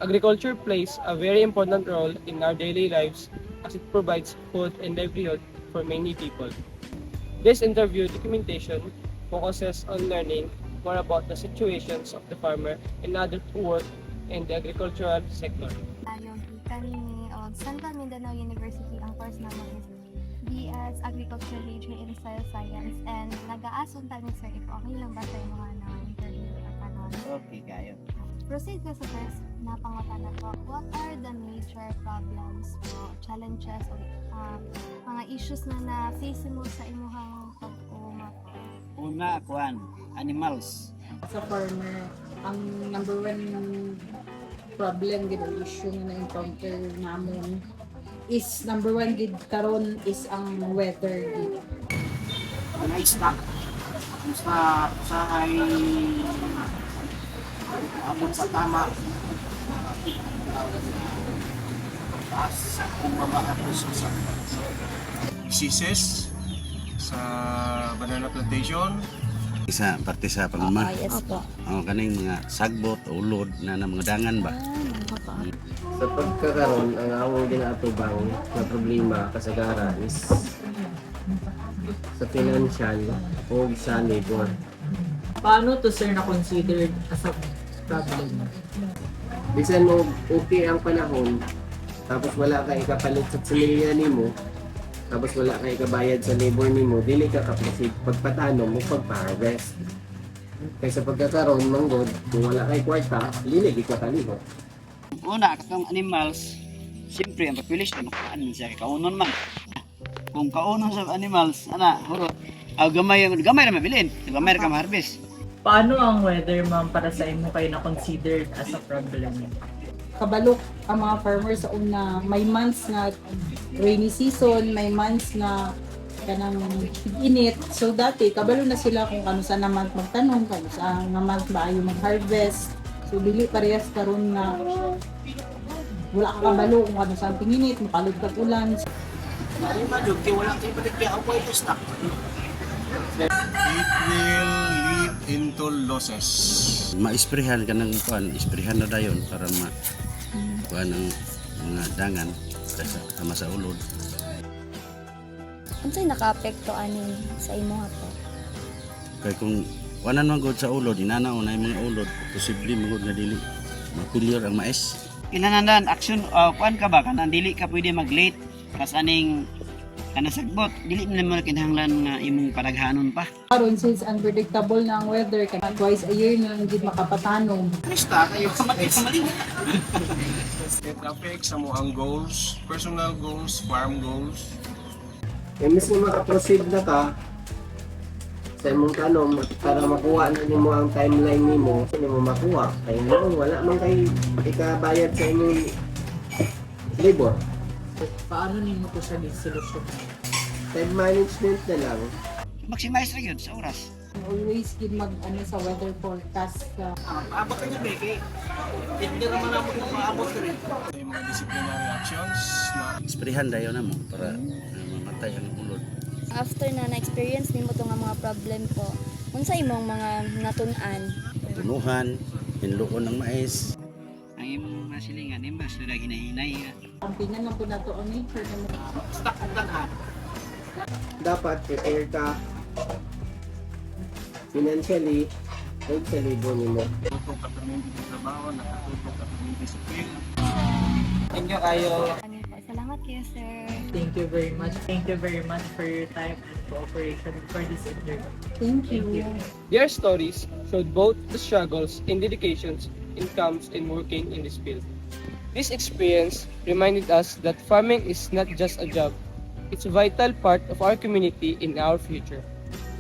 Agriculture plays a very important role in our daily lives as it provides food and livelihood for many people. This interview documentation focuses on learning more about the situations of the farmer and others who work in the agricultural sector. Yung gikan ni Central Mindanao University, ang course naman is BS Agriculture Major in Soil Science, and nag-aason tayo sir if okay lang ba sa mga na-interview at kanon. Okay, kayo. Proceed ko sa first na pangutan na po. What are the major problems o challenges o mga issues na na-face mo sa imuhang pag-uuma po? Una, kuan, animals. Sa farmer, ang number one problem gid issue na encounter namon is number one gid karon is ang weather gid. Ang stock. Sa ay abot sa tama. Taas kung mababa sa diseases sa banana plantation. Isa parte sa pagmamah. Yes po. Kaning mga sagbot, ulod na mga dangan ba. Sa pagkakaroon, ang among ginaatubang na problema kasagaran is sa financial o sa labor. Paano to sir na considered as a problem? Bisan mo okay ang panahon, tapos wala ka ikapalit sa similya nimo, tapos wala ka ikabayad sa labor nimo, dili ka kaproceed pagpatanom mo pagpa-harvest. Kaysa pagkakaroon manggod, kung wala kay kwarta, dili ka kalihot. Una, katong animals, siyempre ang population, makaan siya, kaunon man. Kung kaunon sa animals, hurot, gamay na mabilin, gamay na ka ma-harvest. Paano ang weather ma'am para sa imo kayo na considered as a problem? Kabalok ang mga farmers sa una, may months na rainy season, may months na kanang init. So dati kabalo na sila kung kano sa naman magtanong, kano sa naman maayo mag-harvest. So dili parehas karon na wala ka kabalo kung kano sa tinginit, makalod ka ulan. Mari madug, kaya wala kayo balik kaya ako ito stock. It will lead into losses. Maisprehan ka ng kuan, isprehan na dayon para kuan ang mga dangan sama sa ulod. Unsay naka-apekto ani sa imo ato? Kaya kung wanan man gud sa ulod, inanaon na yung mga ulod, posible magud nga dili mapilyor ang mais. Kinahanglan action, kuan ka ba kanang dili ka pwede mag-late kas aning kana sagbot, dili na mo kinahanglan nga imong padaghanon pa. Karon since unpredictable na ang weather, kaya twice a year na hindi makapatanom. Krista kayo kamali. It affects mo ang goals, personal goals, farm goals. Mismo makaproceed na ka sa imong tanom para makuha na nimo ang timeline nimo, sa nimo makuha. Kaya noon wala man kay ikabayad sa imong labor. Paano nimo to siya solusyon? Time management na lang. Maximize ra yun sa oras. Always gid mag sa weather forecast ka. Abot ka niya, Becky. Hindi naman ako maabot ka rin. May mga disciplinary actions na Isprehan dayon na mo para mamatay ang ulod. After na na-experience nimo to nga mga problem po, unsa imong mga natun-an? Tunuhan, hinluon ng mais. Ang imong masilingan, imbas na hinahinay. Ang pinan lang po na to ang nature na mo. Stock ang tanha. Dapat prepare ka financially o sa labor nimo. tutong ka permanente sa trabaho, nakatutong ka permanente sa field. Thank you kayo. Ano po, salamat kayo sir. Thank you very much. Thank you very much for your time and cooperation for this interview. Thank you. Their stories showed both the struggles and dedications incomes in working in this field. This experience reminded us that farming is not just a job, it's a vital part of our community in our future.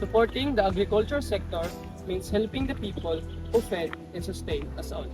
Supporting the agriculture sector means helping the people who fed and sustain us all.